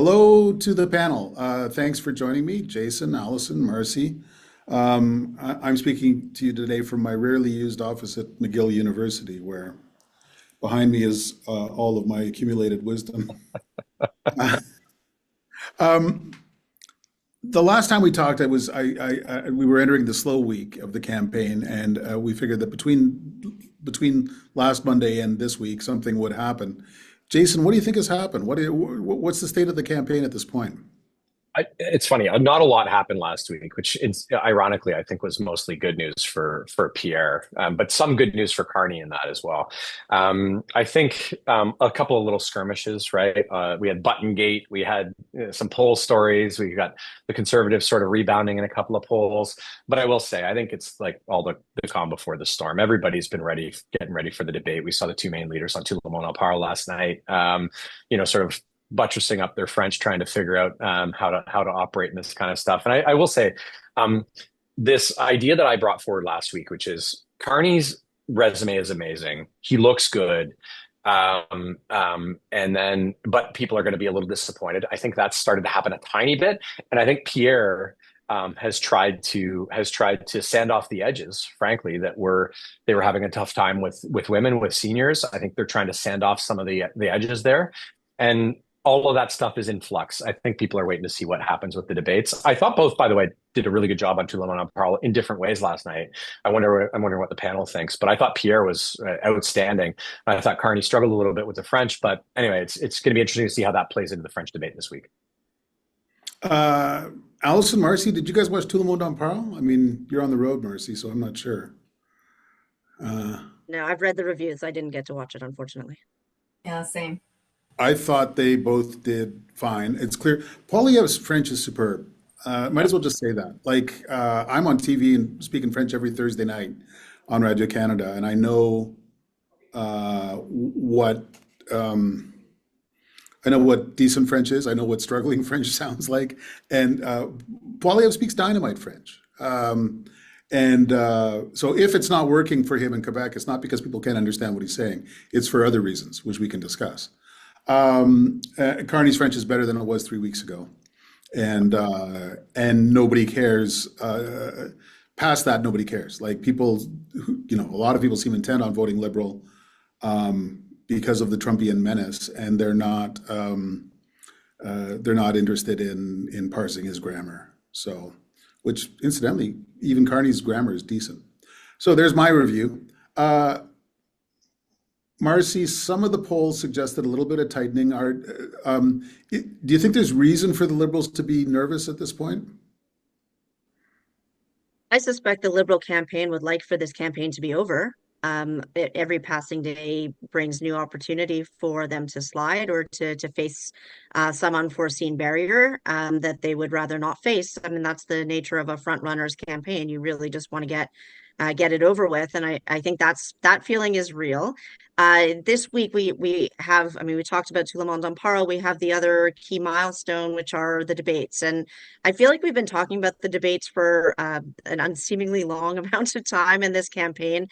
Hello to the panel. Thanks for joining me, Jason, Allison, Marci. I'm speaking to you today from my rarely used office at McGill University, where behind me is all of my accumulated wisdom. Um, the last time we talked, we were entering the slow week of the campaign, and we figured that between last Monday and this week, something would happen. Jason, what do you think has happened? What's the state of the campaign at this point? It's funny. Not a lot happened last week, which ironically I think was mostly good news for Pierre, but some good news for Carney in that as well. I think a couple of little skirmishes, right? We had Buttongate, we had some poll stories, we got the Conservatives sort of rebounding in a couple of polls. But I will say, I think it's like all the calm before the storm. Everybody's been getting ready for the debate. We saw the two main leaders on Tout, monde, parle last night. Sort of buttressing up their French, trying to figure out how to operate in this kind of stuff. And I will say, this idea that I brought forward last week, which is Carney's resume is amazing. He looks good. But people are going to be a little disappointed. I think that's started to happen a tiny bit. And I think Pierre has tried to sand off the edges, frankly, they were having a tough time with women, with seniors. I think they're trying to sand off some of the edges there. And all of that stuff is in flux. I think people are waiting to see what happens with the debates. I thought both, by the way, did a really good job on Tout, monde, parle in different ways last night. I'm wondering what the panel thinks, but I thought Pierre was outstanding. I thought Carney struggled a little bit with the French, but anyway, it's going to be interesting to see how that plays into the French debate this week. Allison, Marci, did you guys watch Tout, monde, parle? I mean, you're on the road, Marci, so I'm not sure. No, I've read the reviews. I didn't get to watch it, unfortunately. Yeah, same. I thought they both did fine. It's clear. Poilievre's French is superb. Might as well just say that. Like, I'm on TV and speaking French every Thursday night on Radio Canada, and I know what decent French is. I know what struggling French sounds like, and Poilievre speaks dynamite French. So if it's not working for him in Quebec, it's not because people can't understand what he's saying. It's for other reasons, which we can discuss. Carney's French is better than it was 3 weeks ago, and nobody cares. Past that, nobody cares. Like people, a lot of people seem intent on voting Liberal because of the Trumpian menace, and they're not interested in parsing his grammar. So, which incidentally, even Carney's grammar is decent. So there's my review. Marci, some of the polls suggested a little bit of tightening. Do you think there's reason for the Liberals to be nervous at this point? I suspect the Liberal campaign would like for this campaign to be over. Every passing day brings new opportunity for them to slide or to face some unforeseen barrier that they would rather not face. I mean, that's the nature of a front runner's campaign. You really just want to get it over with, and I think that feeling is real. This week we have, I mean, we talked about Tout, monde, parle. We have the other key milestone, which are the debates, and I feel like we've been talking about the debates for an unseemingly long amount of time in this campaign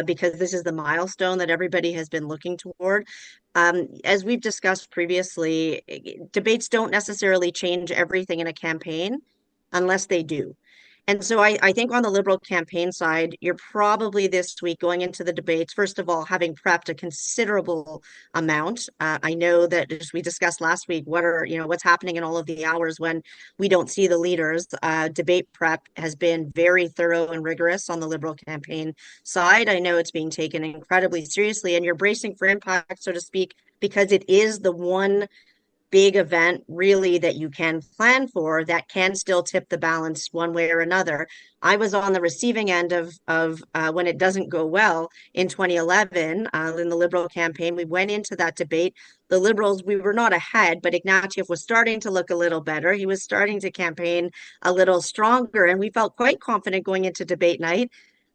because this is the milestone that everybody has been looking toward. As we've discussed previously, debates don't necessarily change everything in a campaign unless they do. And so I think on the Liberal campaign side, you're probably this week going into the debates, first of all, having prepped a considerable amount. I know that as we discussed last week, what's happening in all of the hours when we don't see the leaders. Debate prep has been very thorough and rigorous on the Liberal campaign side. I know it's being taken incredibly seriously, and you're bracing for impact, so to speak, because it is the one big event really that you can plan for that can still tip the balance one way or another. I was on the receiving end of when it doesn't go well in 2011 in the Liberal campaign. We went into that debate. The Liberals, we were not ahead, but Ignatieff was starting to look a little better. He was starting to campaign a little stronger, and we felt quite confident going into debate night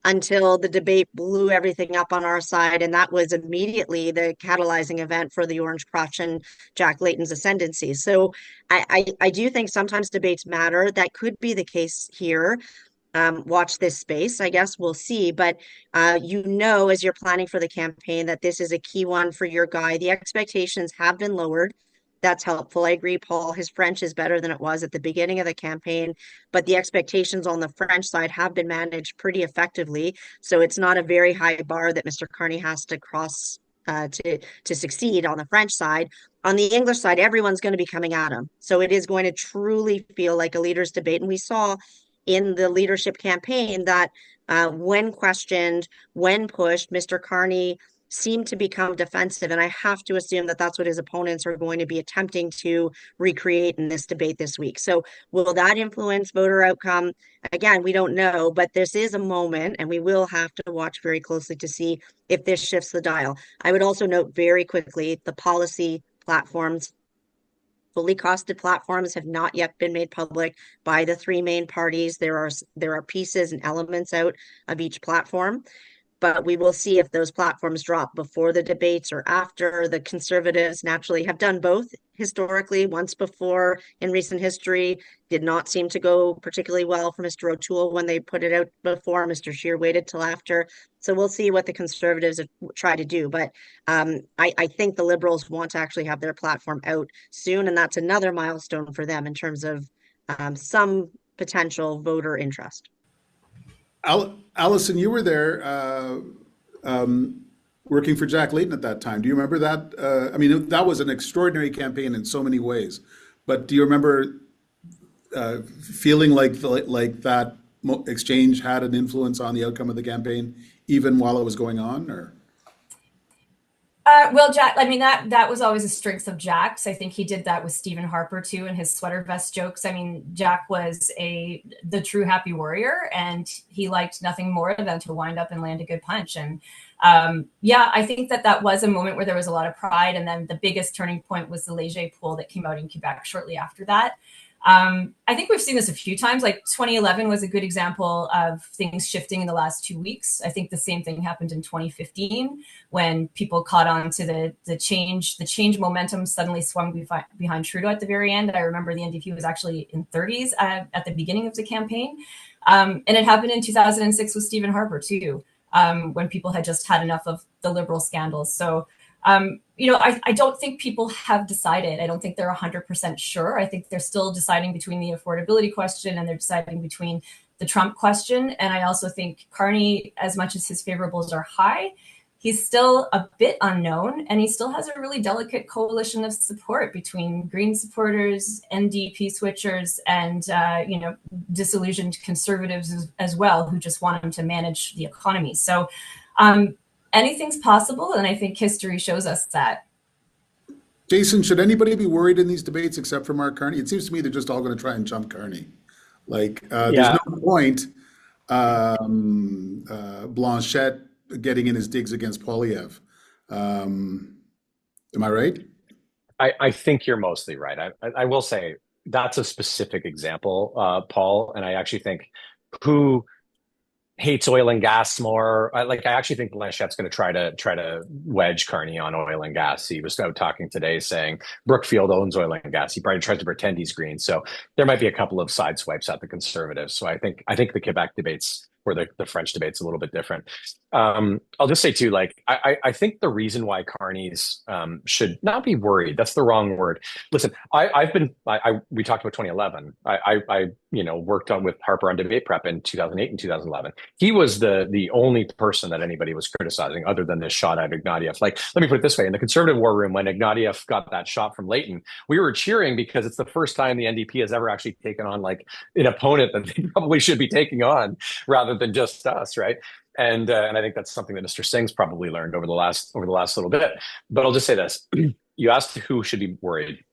until the debate blew everything up on our side. And that was immediately the catalyzing event for the Orange Crush and Jack Layton's ascendancy. So I do think sometimes debates matter. That could be the case here. Watch this space, I guess we'll see. But as you're planning for the campaign, that this is a key one for your guy. The expectations have been lowered. that's helpful. I agree, Paul. His French is better than it was at the beginning of the campaign, but the expectations on the French side have been managed pretty effectively. So it's not a very high bar that Mr. Carney has to cross to succeed on the French side. On the English side, everyone's going to be coming at him. So it is going to truly feel like a leaders' debate. And we saw in the leadership campaign that when questioned, when pushed, Mr. Carney seemed to become defensive. And I have to assume that that's what his opponents are going to be attempting to recreate in this debate this week. So will that influence voter outcome? Again, we don't know, but this is a moment and we will have to watch very closely to see if this shifts the dial. I would also note very quickly the policy platforms. Fully costed platforms have not yet been made public by the three main parties. There are pieces and elements out of each platform, but we will see if those platforms drop before the debates or after. The Conservatives naturally have done both historically, once before in recent history. Did not seem to go particularly well for Mr. O'Toole when they put it out before. Mr. Scheer waited till after. So we'll see what the Conservatives try to do. But I think the Liberals want to actually have their platform out soon, and that's another milestone for them in terms of some potential voter interest. Allison, you were there working for Jack Layton at that time. Do you remember that? I mean, that was an extraordinary campaign in so many ways. But do you remember feeling like that exchange had an influence on the outcome of the campaign, even while it was going on? Or well, Jack, I mean, that was always a strength of Jack's. I think he did that with Stephen Harper too, and his sweater vest jokes. I mean, Jack was the true happy warrior, and he liked nothing more than to wind up and land a good punch. And yeah, I think that was a moment where there was a lot of pride. And then the biggest turning point was the Léger poll that came out in Quebec shortly after that. I think we've seen this a few times. Like 2011 was a good example of things shifting in the last 2 weeks. I think the same thing happened in 2015 when people caught on to the change momentum suddenly swung behind Trudeau at the very end. I remember the NDP was actually in 30s at the beginning of the campaign. And it happened in 2006 with Stephen Harper too, when people had just had enough of the Liberal scandals. So I don't think people have decided. I don't think they're 100% sure. I think they're still deciding between the affordability question and they're deciding between the Trump question. And I also think Carney, as much as his favorables are high, he's still a bit unknown, and he still has a really delicate coalition of support between Green supporters, NDP switchers, and disillusioned Conservatives as well, who just want him to manage the economy. So anything's possible, and I think history shows us that. Jason, should anybody be worried in these debates except for Mark Carney? It seems to me they're just all going to try and jump Carney. There's no point Blanchette getting in his digs against Poilievre. Am I right? I think you're mostly right. I will say that's a specific example, Paul, and I actually think who hates oil and gas more. I actually think Blanchette's going to try to wedge Carney on oil and gas. He was out talking today saying Brookfield owns oil and gas. He probably tries to pretend he's green. So there might be a couple of side swipes at the Conservatives. So I think the Quebec debates or the French debate's a little bit different. I'll just say too, I think the reason why Carneys should not be worried, that's the wrong word. Listen, we talked about 2011. I worked with Harper on debate prep in 2008 and 2011. He was the only person that anybody was criticizing other than this shot at Ignatieff. Let me put it this way. In the Conservative war room, when Ignatieff got that shot from Layton, we were cheering because it's the first time the NDP has ever actually taken on an opponent that they probably should be taking on rather than just us, right? And I think that's something that Mr. Singh's probably learned over the last little bit. But I'll just say this: you asked who should be worried.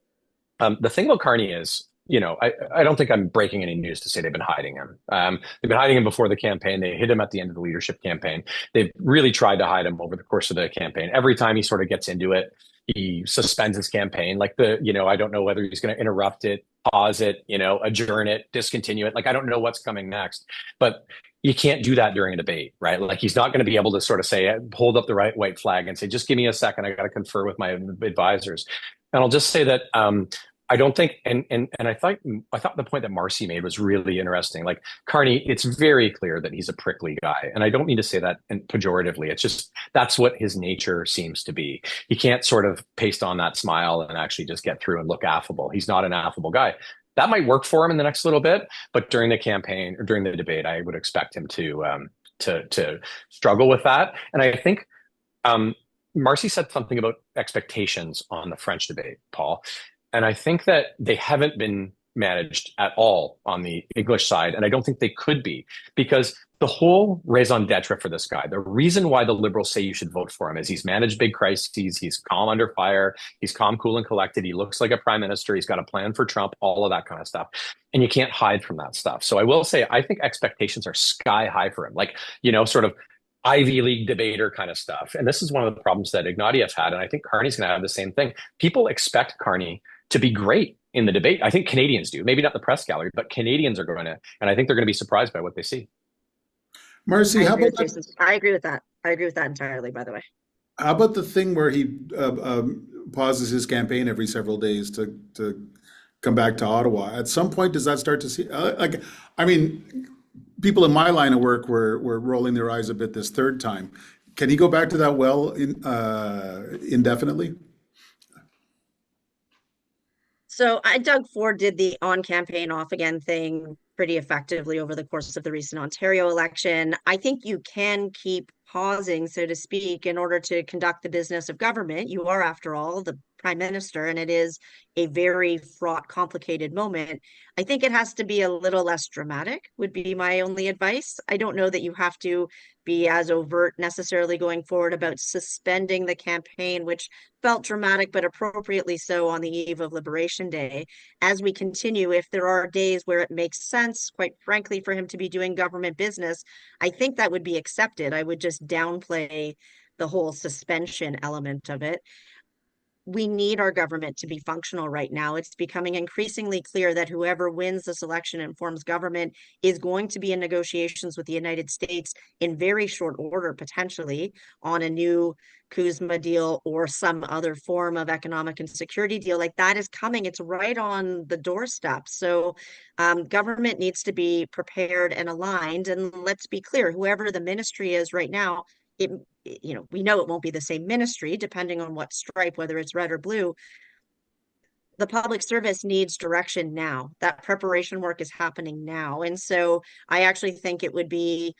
The thing about Carney is, I don't think I'm breaking any news to say they've been hiding him. They've been hiding him before the campaign. They hid him at the end of the leadership campaign. They've really tried to hide him over the course of the campaign. Every time he sort of gets into it, he suspends his campaign. I don't know whether he's going to interrupt it, pause it, adjourn it, discontinue it. I don't know what's coming next, but you can't do that during a debate, right? He's not going to be able to sort of say, hold up the white flag and say, just give me a second. I got to confer with my advisors. And I'll just say that, I don't think, and I thought the point that Marci made was really interesting. Carney, it's very clear that he's a prickly guy, and I don't mean to say that pejoratively. It's just That's what his nature seems to be. He can't sort of paste on that smile and actually just get through and look affable. He's not an affable guy. That might work for him in the next little bit, but during the campaign or during the debate, I would expect him to struggle with that. And I think Marci said something about expectations on the French debate, Paul. And I think that they haven't been managed at all on the English side. And I don't think they could be, because the whole raison d'etre for this guy, the reason why the Liberals say you should vote for him is he's managed big crises, he's calm under fire, he's calm, cool, and collected, he looks like a prime minister, he's got a plan for Trump, all of that kind of stuff. And you can't hide from that stuff. So I will say, I think expectations are sky high for him, like, sort of Ivy League debater kind of stuff. And this is one of the problems that Ignatieff had. And I think Carney's going to have the same thing. People expect Carney to be great in the debate. I think Canadians do, maybe not the press gallery, but Canadians are going to, and I think they're going to be surprised by what they see. Marci, how about that? I agree with that. I agree with that entirely, by the way. How about the thing where he pauses his campaign every several days to come back to Ottawa? At some point, does that start to see, people in my line of work were rolling their eyes a bit this third time. Can he go back to that well indefinitely? So Doug Ford did the on-campaign, off-again thing pretty effectively over the course of the recent Ontario election. I think you can keep pausing, so to speak, in order to conduct the business of government. You are, after all, the prime minister, and it is a very fraught, complicated moment. I think it has to be a little less dramatic, would be my only advice. I don't know that you have to be as overt necessarily going forward about suspending the campaign, which felt dramatic, but appropriately so on the eve of Liberation Day. As we continue, if there are days where it makes sense, quite frankly, for him to be doing government business, I think that would be accepted. I would just downplay the whole suspension element of it. We need our government to be functional right now. It's becoming increasingly clear that whoever wins this election and forms government is going to be in negotiations with the United States in very short order, potentially, on a new CUSMA deal or some other form of economic and security deal. Like, that is coming. It's right on the doorstep. So government needs to be prepared and aligned. And let's be clear, whoever the ministry is right now, we know it won't be the same ministry depending on what stripe, whether it's red or blue. The public service needs direction now. That preparation work is happening now. And so I actually think it would be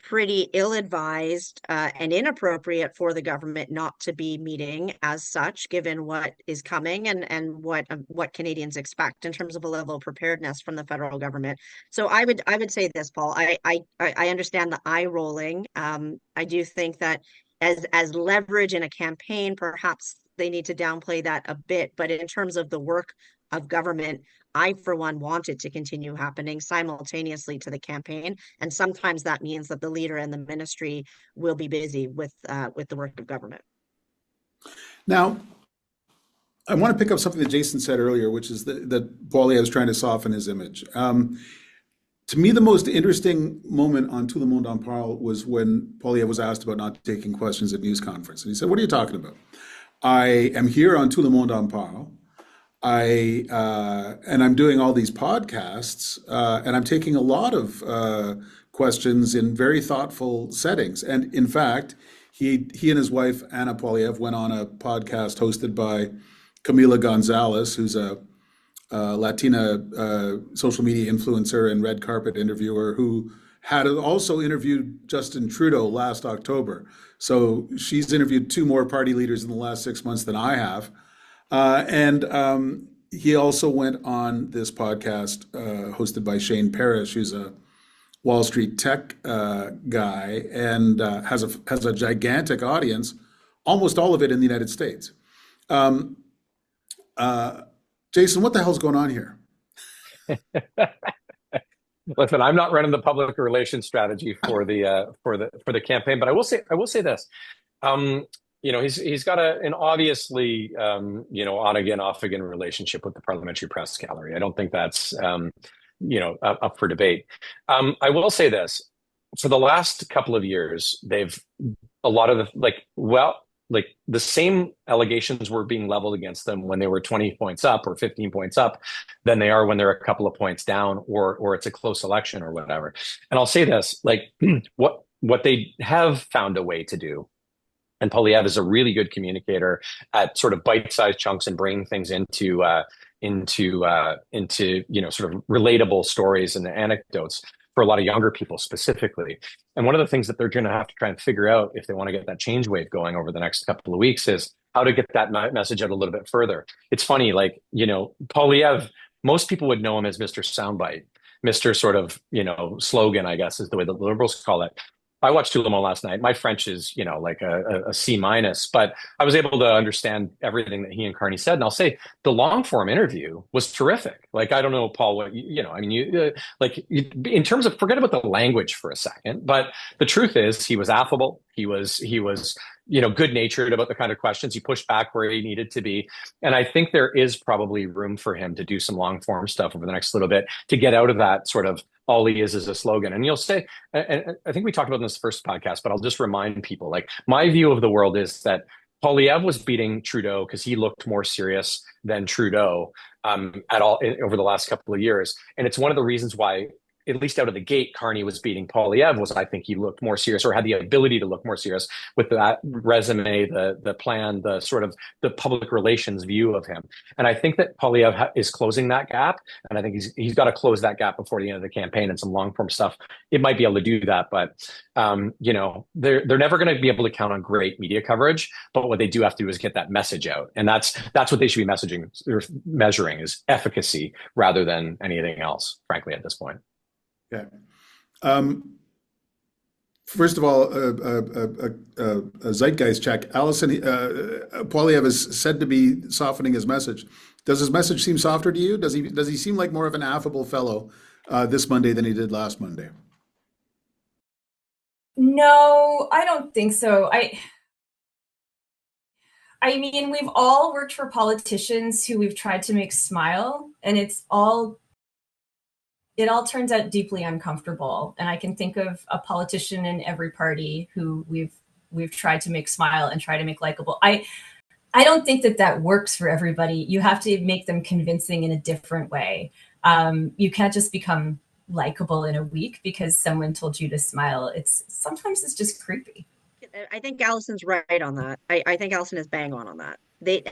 pretty ill-advised and inappropriate for the government not to be meeting as such, given what is coming and what Canadians expect in terms of a level of preparedness from the federal government. So I would say this, Paul. I understand the eye rolling. I do think that as leverage in a campaign, perhaps they need to downplay that a bit. But in terms of the work of government, I, for one, want it to continue happening simultaneously to the campaign. And sometimes that means that the leader and the ministry will be busy with the work of government. Now, I want to pick up something that Jason said earlier, which is that Poilievre is trying to soften his image. To me, the most interesting moment on Tout le monde, parle was when Poilievre was asked about not taking questions at news conference. And he said, "What are you talking about? I am here on Tout le monde, parle. And I'm doing all these podcasts, and I'm taking a lot of questions in very thoughtful settings. And in fact, he and his wife, Anna Poilievre, went on a podcast hosted by Camila Gonzalez, who's a Latina social media influencer and red carpet interviewer who had also interviewed Justin Trudeau last October. So she's interviewed 2 more party leaders in the last 6 months than I have. And he also went on this podcast hosted by Shane Parrish, who's a Wall Street tech guy and has a gigantic audience, almost all of it in the United States. Jason, what the hell's going on here? Listen, I'm not running the public relations strategy for the campaign, but I will say this. He's got an obviously on again, off again relationship with the parliamentary press gallery. I don't think that's up for debate. I will say this: for the last couple of years, the same allegations were being leveled against them when they were 20 points up or 15 points up than they are when they're a couple of points down or it's a close election or whatever. And I'll say this: what they have found a way to do And Poilievre is a really good communicator at sort of bite-sized chunks and bringing things into sort of relatable stories and anecdotes for a lot of younger people specifically. And one of the things that they're going to have to try and figure out if they want to get that change wave going over the next couple of weeks is how to get that message out a little bit further. It's funny, like, Poilievre, most people would know him as Mr. Soundbite, Mr. sort of, slogan, I guess, is the way the Liberals call it. I watched Tout le monde last night. My French is, like a C minus, but I was able to understand everything that he and Carney said. And I'll say the long form interview was terrific. Like, I don't know, Paul, what in terms of, forget about the language for a second, but the truth is he was affable. He was good natured about the kind of questions. He pushed back where he needed to be. And I think there is probably room for him to do some long form stuff over the next little bit to get out of that sort of all he is a slogan. And you'll say, and I think we talked about in this first podcast, but I'll just remind people, like, my view of the world is that Poilievre was beating Trudeau because he looked more serious than Trudeau at all over the last couple of years. And it's one of the reasons why, at least out of the gate, Carney was beating Poilievre, was I think he looked more serious, or had the ability to look more serious with that resume, the plan, the sort of the public relations view of him. And I think that Poilievre is closing that gap. And I think he's got to close that gap before the end of the campaign, and some long form stuff. It might be able to do that, but they're never going to be able to count on great media coverage. But what they do have to do is get that message out. And that's what they should be messaging or measuring, is efficacy rather than anything else, frankly, at this point. Okay. First of all, a zeitgeist check. Allison, Poilievre is said to be softening his message. Does his message seem softer to you? Does he seem like more of an affable fellow this Monday than he did last Monday? No, I don't think so. I mean, we've all worked for politicians who we've tried to make smile, and it all turns out deeply uncomfortable. And I can think of a politician in every party who we've tried to make smile and try to make likable. I don't think that works for everybody. You have to make them convincing in a different way. You can't just become likable in a week because someone told you to smile. Sometimes it's just creepy. I think Allison's right on that. I think Allison is bang on that.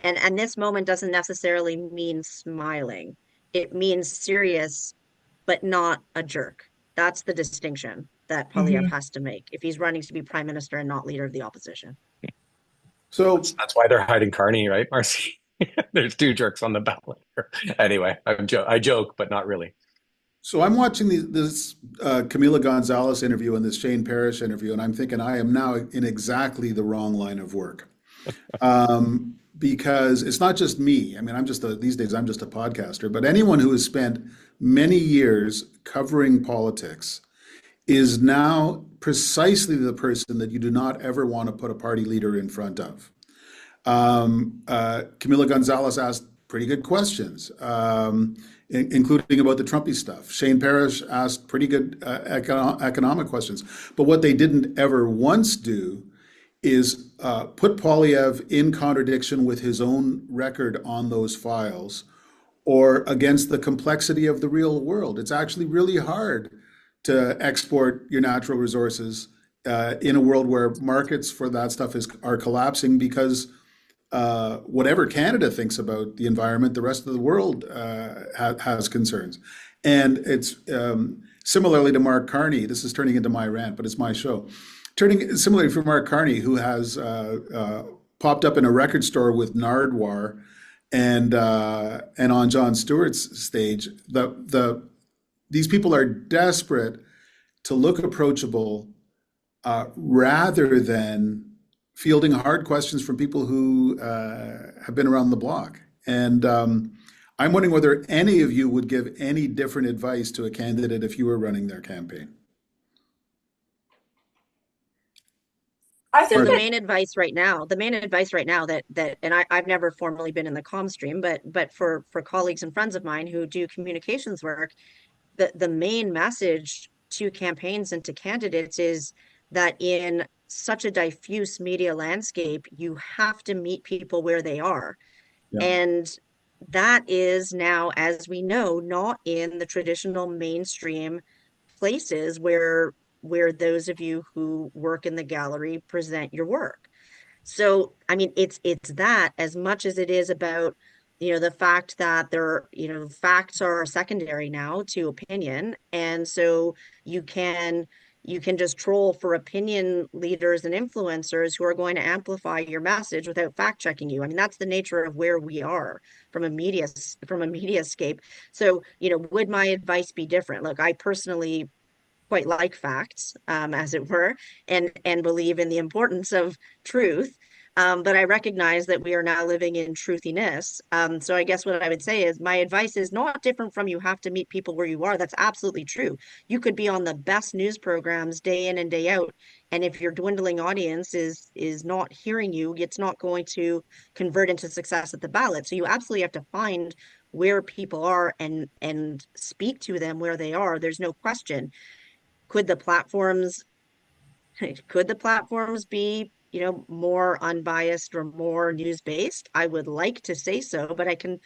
And this moment doesn't necessarily mean smiling. It means serious, but not a jerk. That's the distinction that Poilievre has to make if he's running to be prime minister and not leader of the opposition. So that's why they're hiding Carney, right, Marci? There's two jerks on the ballot. Anyway, I joke, but not really. So I'm watching this Camila Gonzalez interview and this Shane Parrish interview, and I'm thinking I am now in exactly the wrong line of work. Because it's not just me. I mean, these days I'm just a podcaster, but anyone who has spent many years covering politics is now precisely the person that you do not ever want to put a party leader in front of. Camila Gonzalez asked pretty good questions, including about the Trumpy stuff. Shane Parrish asked pretty good economic questions. But what they didn't ever once do is put Poilievre in contradiction with his own record on those files or against the complexity of the real world. It's actually really hard to export your natural resources in a world where markets for that stuff are collapsing because whatever Canada thinks about the environment, the rest of the world has concerns. And it's similarly to Mark Carney. This is turning into my rant, but it's my show. Similarly for Mark Carney, who has popped up in a record store with Nardwar and on Jon Stewart's stage. These people are desperate to look approachable rather than fielding hard questions from people who have been around the block. And I'm wondering whether any of you would give any different advice to a candidate if you were running their campaign. I think the main advice right now that and I've never formally been in the comm stream, but for colleagues and friends of mine who do communications work, the main message to campaigns and to candidates is that in such a diffuse media landscape, you have to meet people where they are. Yeah. And that is now, as we know, not in the traditional mainstream places where those of you who work in the gallery present your work. So, I mean, it's that as much as it is about, the fact that facts are secondary now to opinion. And so you can you can just troll for opinion leaders and influencers who are going to amplify your message without fact checking you. I mean, that's the nature of where we are from a mediascape. So, would my advice be different? Look, I personally quite like facts, as it were, and believe in the importance of truth. But I recognize that we are now living in truthiness. So I guess what I would say is my advice is not different from you have to meet people where you are. That's absolutely true. You could be on the best news programs day in and day out, and if your dwindling audience is not hearing you, it's not going to convert into success at the ballot. So you absolutely have to find where people are and speak to them where they are. There's no question. Could the platforms be, more unbiased or more news based? I would like to say so, but I can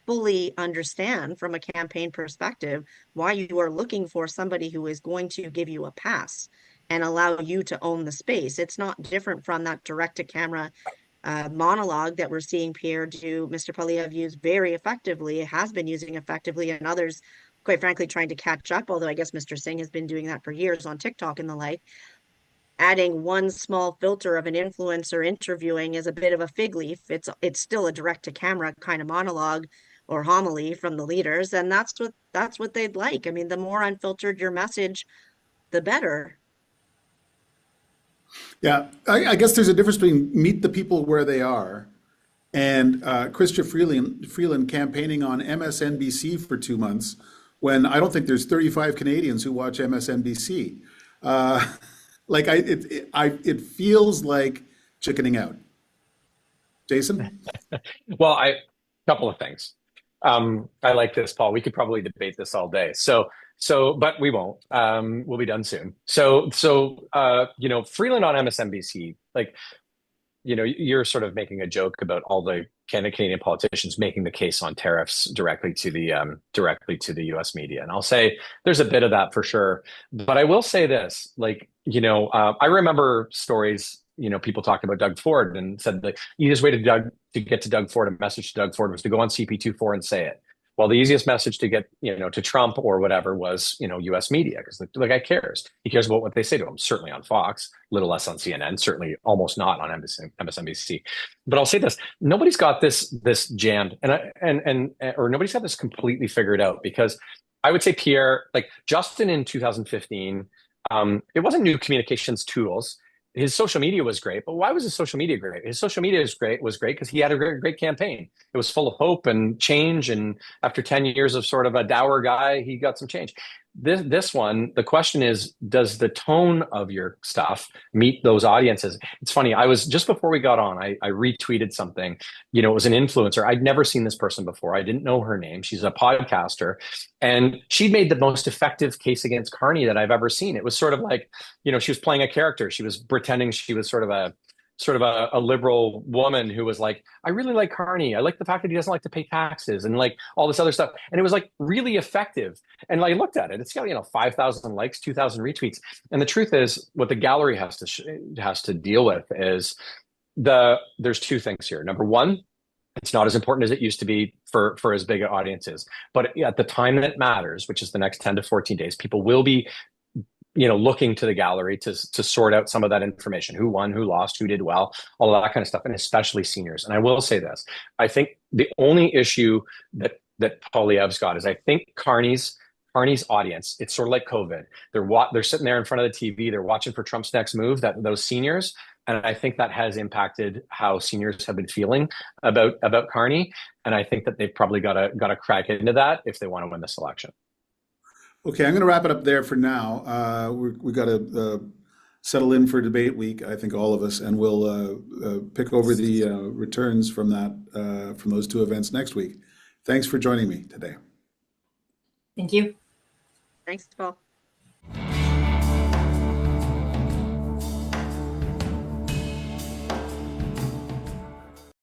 fully understand from a campaign perspective why you are looking for somebody who is going to give you a pass and allow you to own the space. It's not different from that direct to camera monologue that we're seeing Pierre do. Mr. Poilievre use very effectively, has been using effectively, and others, quite frankly, trying to catch up. Although I guess Mr. Singh has been doing that for years on TikTok and the like. Adding one small filter of an influencer interviewing is a bit of a fig leaf. It's still a direct to camera kind of monologue or homily from the leaders, and that's what they'd like. I mean, the more unfiltered your message, the better. Yeah, I guess there's a difference between meet the people where they are and Chrystia Freeland campaigning on MSNBC for 2 months when I don't think there's 35 Canadians who watch MSNBC. Like it feels like chickening out. Jason? Well, couple of things. I like this, Paul. We could probably debate this all day. But we won't. We'll be done soon. Freeland on MSNBC, like, you're sort of making a joke about all the Canadian politicians making the case on tariffs directly to the U.S. media, and I'll say there's a bit of that for sure. But I will say this, like, I remember stories. People talked about Doug Ford and said the easiest way to get to Doug Ford, a message to Doug Ford, was to go on CP24 and say it. Well, the easiest message to get, to Trump or whatever was, U.S. media, because the guy cares. He cares about what they say to him, certainly on Fox, little less on CNN, certainly almost not on MSNBC. But I'll say this, nobody's got this jammed or nobody's got this completely figured out, because I would say Pierre, like Justin in 2015, it wasn't new communications tools. His social media was great, but why was his social media great? His social media was great because he had a great campaign. It was full of hope and change. And after 10 years of sort of a dour guy, he got some change. This one, the question is, does the tone of your stuff meet those audiences? It's funny. I was just before we got on, I retweeted something. It was an influencer. I'd never seen this person before. I didn't know her name. She's a podcaster, and she made the most effective case against Carney that I've ever seen. It was sort of like, she was playing a character. She was pretending she was sort of a liberal woman who was like, I really like Carney. I like the fact that he doesn't like to pay taxes and like all this other stuff. And it was like really effective. And I looked at it. It's got, 5,000 likes, 2,000 retweets. And the truth is, what the gallery has to deal with is there's two things here. Number one, it's not as important as it used to be for as big audiences. But at the time that it matters, which is the next 10 to 14 days, people will be looking to the gallery to sort out some of that information, who won, who lost, who did well, all of that kind of stuff, and especially seniors. And I will say this, I think the only issue that Poilievre's got is, I think Carney's audience, it's sort of like COVID. They're sitting there in front of the TV, they're watching for Trump's next move, those seniors. And I think that has impacted how seniors have been feeling about Carney. And I think that they've probably got to crack into that if they want to win this election. Okay, I'm going to wrap it up there for now. We got to settle in for debate week, I think all of us, and we'll pick over the returns from those two events next week. Thanks for joining me today. Thank you. Thanks, Paul.